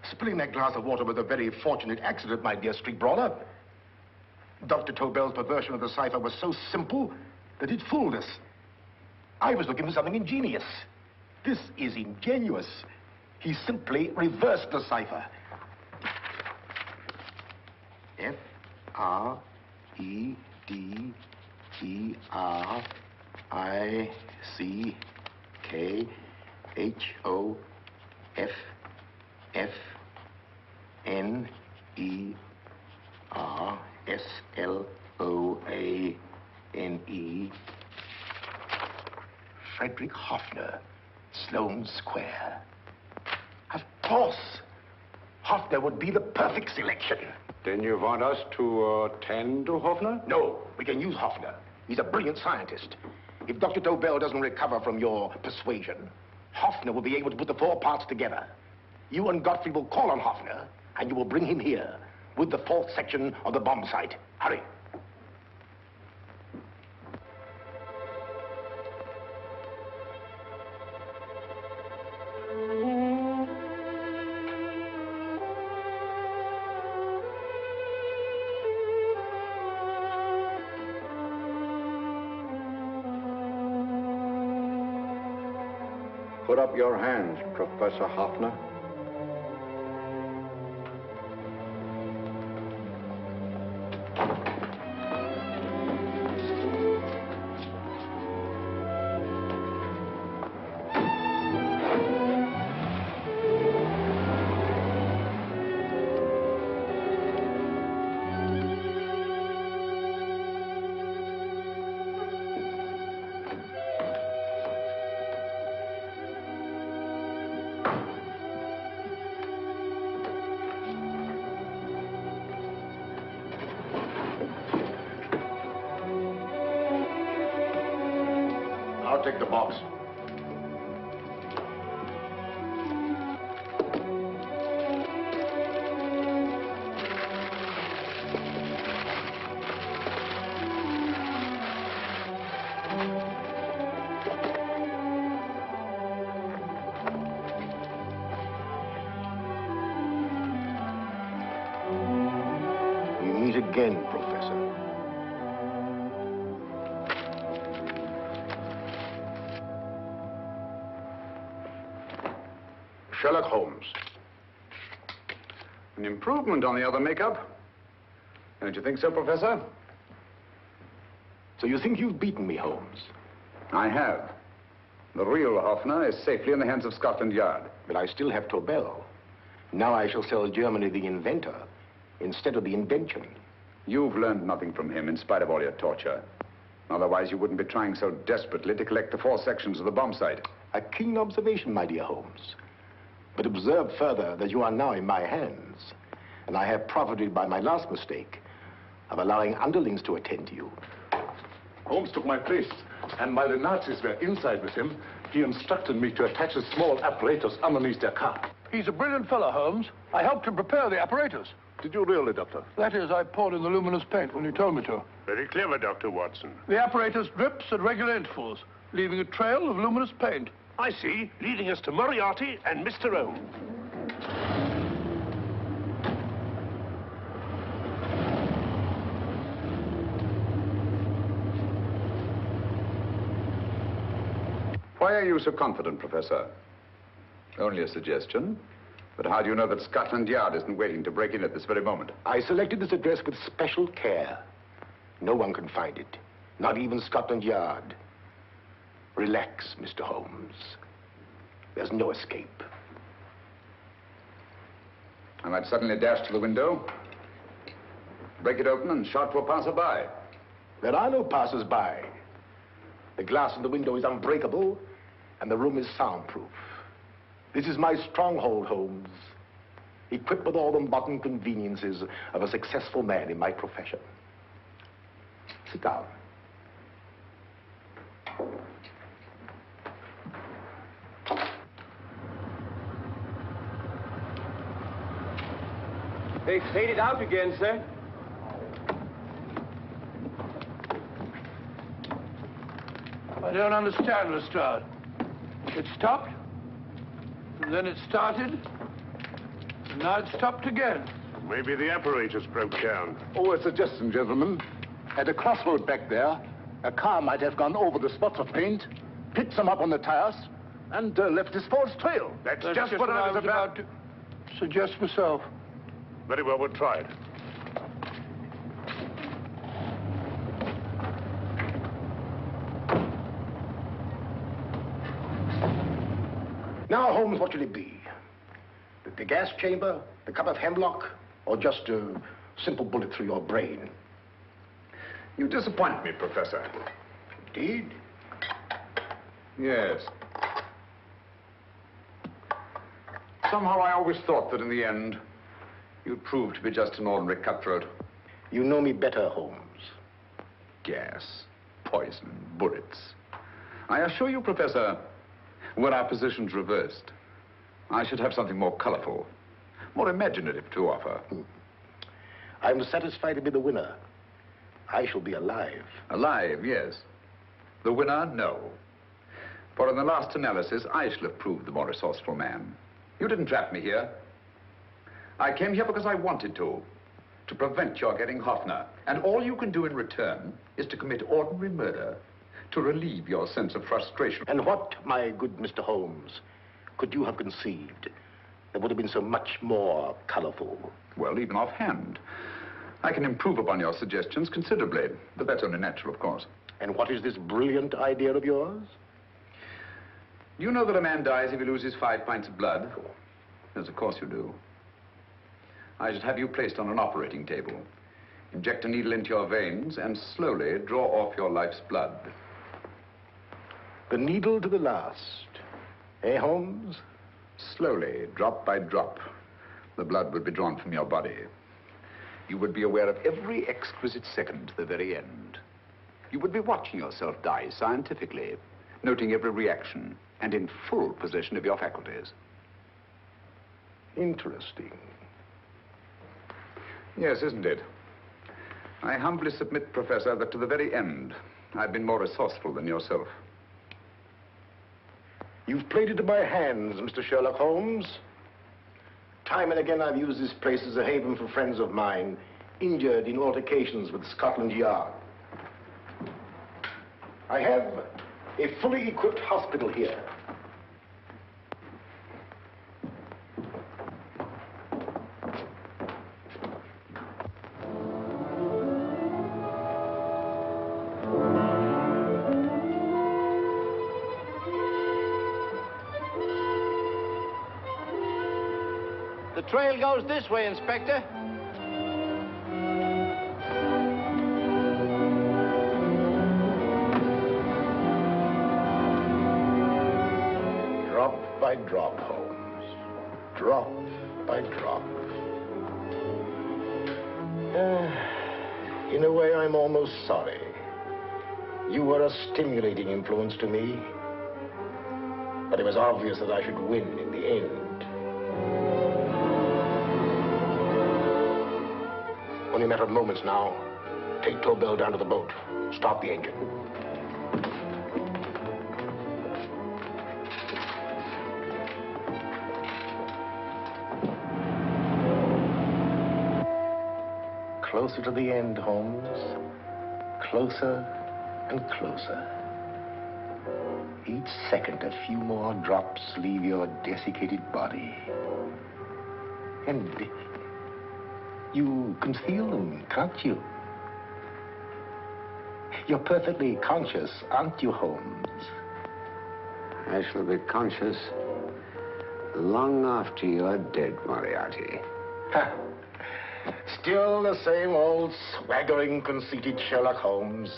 Spilling that glass of water was a very fortunate accident, my dear street brawler. Dr. Tobel's perversion of the cipher was so simple that it fooled us. I was looking for something ingenious. This is ingenuous. He simply reversed the cipher. F-R-E-D-E-R-I-C-K-H-O-F-F-N-E-R-S-L-O-A-N-E. Frederick Hoffner, Sloane Square. Of course. Hoffner would be the perfect selection. Then you want us to tend to Hoffner? No, we can use Hoffner. He's a brilliant scientist. If Dr. Tobel doesn't recover from your persuasion, Hoffner will be able to put the 4 parts together. You and Godfrey will call on Hoffner, and you will bring him here with the 4th section of the bomb site. Hurry. Put up your hands, Professor Hoffner. I'll take the box. We meet again, Professor. Sherlock Holmes. An improvement on the other makeup. Don't you think so, Professor? So you think you've beaten me, Holmes? I have. The real Hoffner is safely in the hands of Scotland Yard. But I still have Tobel. Now I shall sell Germany the inventor instead of the invention. You've learned nothing from him in spite of all your torture. Otherwise, you wouldn't be trying so desperately to collect the 4 sections of the bomb site. A keen observation, my dear Holmes. But observe further that you are now in my hands, and I have profited by my last mistake of allowing underlings to attend to you. Holmes took my place, and while the Nazis were inside with him, he instructed me to attach a small apparatus underneath their car. He's a brilliant fellow, Holmes. I helped him prepare the apparatus. Did you really, Doctor? That is, I poured in the luminous paint when you told me to. Very clever, Dr. Watson. The apparatus drips at regular intervals, leaving a trail of luminous paint. I see, leading us to Moriarty and Mr. Holmes. Why are you so confident, Professor? Only a suggestion. But how do you know that Scotland Yard isn't waiting to break in at this very moment? I selected this address with special care. No one can find it. Not even Scotland Yard. Relax, Mr. Holmes. There's no escape. I might suddenly dash to the window, break it open, and shout to a passerby. There are no passers-by. The glass in the window is unbreakable, and the room is soundproof. This is my stronghold, Holmes. Equipped with all the modern conveniences of a successful man in my profession. Sit down. They faded out again, sir. I don't understand, Lestrade. It stopped, and then it started, and now it stopped again. Maybe the apparatus broke down. Oh, a suggestion, gentlemen. At a crossroad back there, a car might have gone over the spots of paint, picked some up on the tires, and left his false trail. That's just what I was about to suggest myself. Very well, we'll try it. Now, Holmes, what should it be? The gas chamber, the cup of hemlock, or just a simple bullet through your brain? You disappoint me, Professor. Indeed? Yes. Somehow I always thought that in the end, you'd prove to be just an ordinary cutthroat. You know me better, Holmes. Gas, poison, bullets. I assure you, Professor, were our positions reversed, I should have something more colorful, more imaginative to offer. I'm satisfied to be the winner. I shall be alive. Alive, yes. The winner, no. For in the last analysis, I shall have proved the more resourceful man. You didn't trap me here. I came here because I wanted to prevent your getting Hoffner. And all you can do in return is to commit ordinary murder to relieve your sense of frustration. And what, my good Mr. Holmes, could you have conceived that would have been so much more colorful? Well, even offhand, I can improve upon your suggestions considerably, but that's only natural, of course. And what is this brilliant idea of yours? You know that a man dies if he loses 5 pints of blood? Yes, of course you do. I should have you placed on an operating table, inject a needle into your veins, and slowly draw off your life's blood. The needle to the last. Eh, Holmes? Slowly, drop by drop, the blood would be drawn from your body. You would be aware of every exquisite second to the very end. You would be watching yourself die scientifically, noting every reaction, and in full possession of your faculties. Interesting. Yes, isn't it? I humbly submit, Professor, that to the very end, I've been more resourceful than yourself. You've played into my hands, Mr. Sherlock Holmes. Time and again, I've used this place as a haven for friends of mine, injured in altercations with Scotland Yard. I have a fully equipped hospital here. The trail goes this way, Inspector. Drop by drop, Holmes. Drop by drop. In a way, I'm almost sorry. You were a stimulating influence to me. But it was obvious that I should win in the end. Only a matter of moments now. Take Tobel down to the boat. Start the engine. Closer to the end, Holmes. Closer and closer. Each second, a few more drops leave your desiccated body. And you can feel them, can't you? You're perfectly conscious, aren't you, Holmes? I shall be conscious long after you're dead, Moriarty. Ha! Still the same old swaggering, conceited Sherlock Holmes.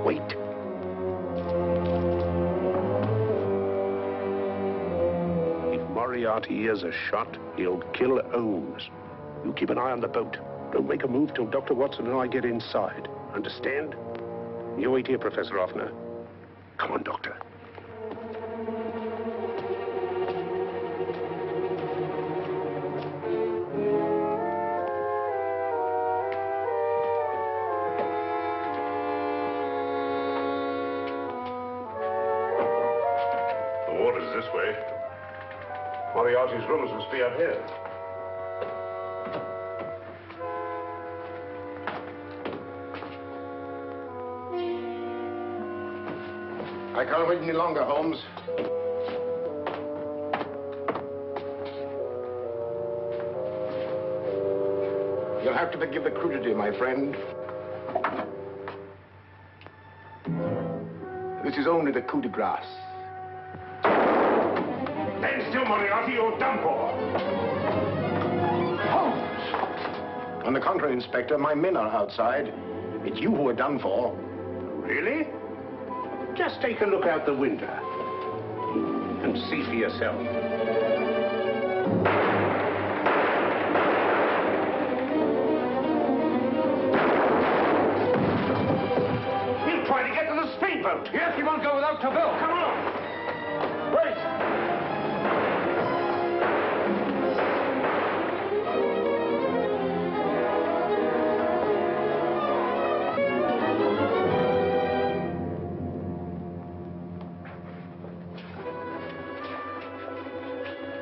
Wait. If Moriarty hears a shot, he'll kill Holmes. You keep an eye on the boat. Don't make a move till Dr. Watson and I get inside. Understand? You wait here, Professor Offner. Come on, Doctor. The water's this way. Moriarty's rooms must be out here. I can't wait any longer, Holmes. You'll have to forgive the crudity, my friend. This is only the coup de grace. Stand still, Moriarty, you're done for. Holmes! On the contrary, Inspector, my men are outside. It's you who are done for. Really? Just take a look out the window and see for yourself. He'll try to get to the speedboat. Yes, he won't go without Tobel. Come on. Wait.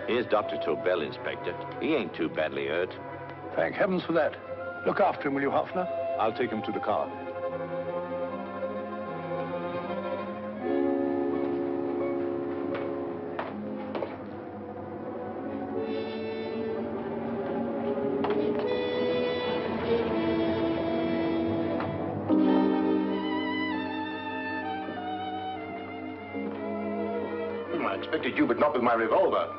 Here's Dr. Tobel, Inspector. He ain't too badly hurt. Thank heavens for that. Look after him, will you, Hoffner? I'll take him to the car. I expected you, but not with my revolver.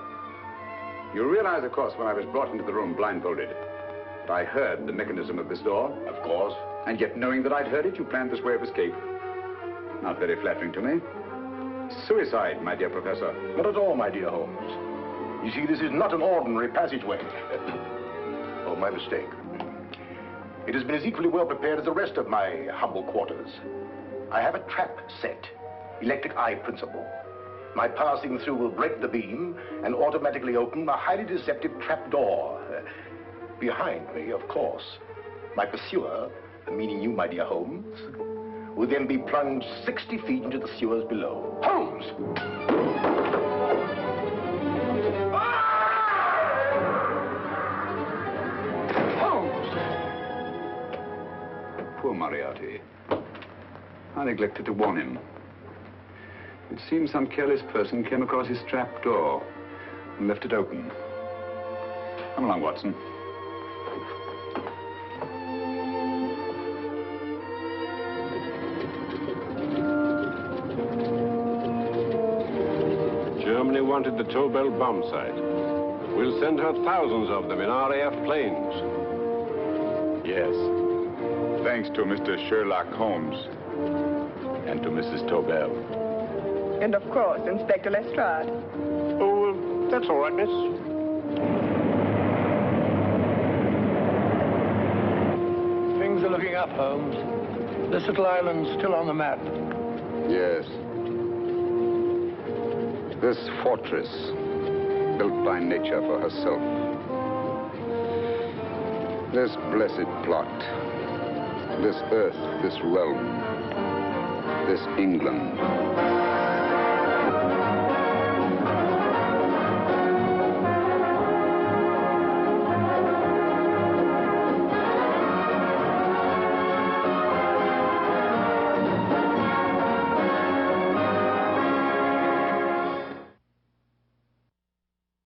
You realize, of course, when I was brought into the room blindfolded, that I heard the mechanism of this door? Of course. And yet, knowing that I'd heard it, you planned this way of escape. Not very flattering to me. Suicide, my dear Professor. Not at all, my dear Holmes. You see, this is not an ordinary passageway. Oh, my mistake. It has been as equally well prepared as the rest of my humble quarters. I have a trap set, electric eye principle. My passing through will break the beam and automatically open a highly deceptive trap door. Behind me, of course, my pursuer, meaning you, my dear Holmes, will then be plunged 60 feet into the sewers below. Holmes! Holmes! Poor Moriarty. I neglected to warn him. It seems some careless person came across his trap door and left it open. Come along, Watson. Germany wanted the Tobel bomb site. We'll send her thousands of them in RAF planes. Yes. Thanks to Mr. Sherlock Holmes and to Mrs. Tobel. And of course, Inspector Lestrade. Oh, that's all right, miss. Things are looking up, Holmes. This little island's still on the map. Yes. This fortress, built by nature for herself. This blessed plot. This earth, this realm. This England.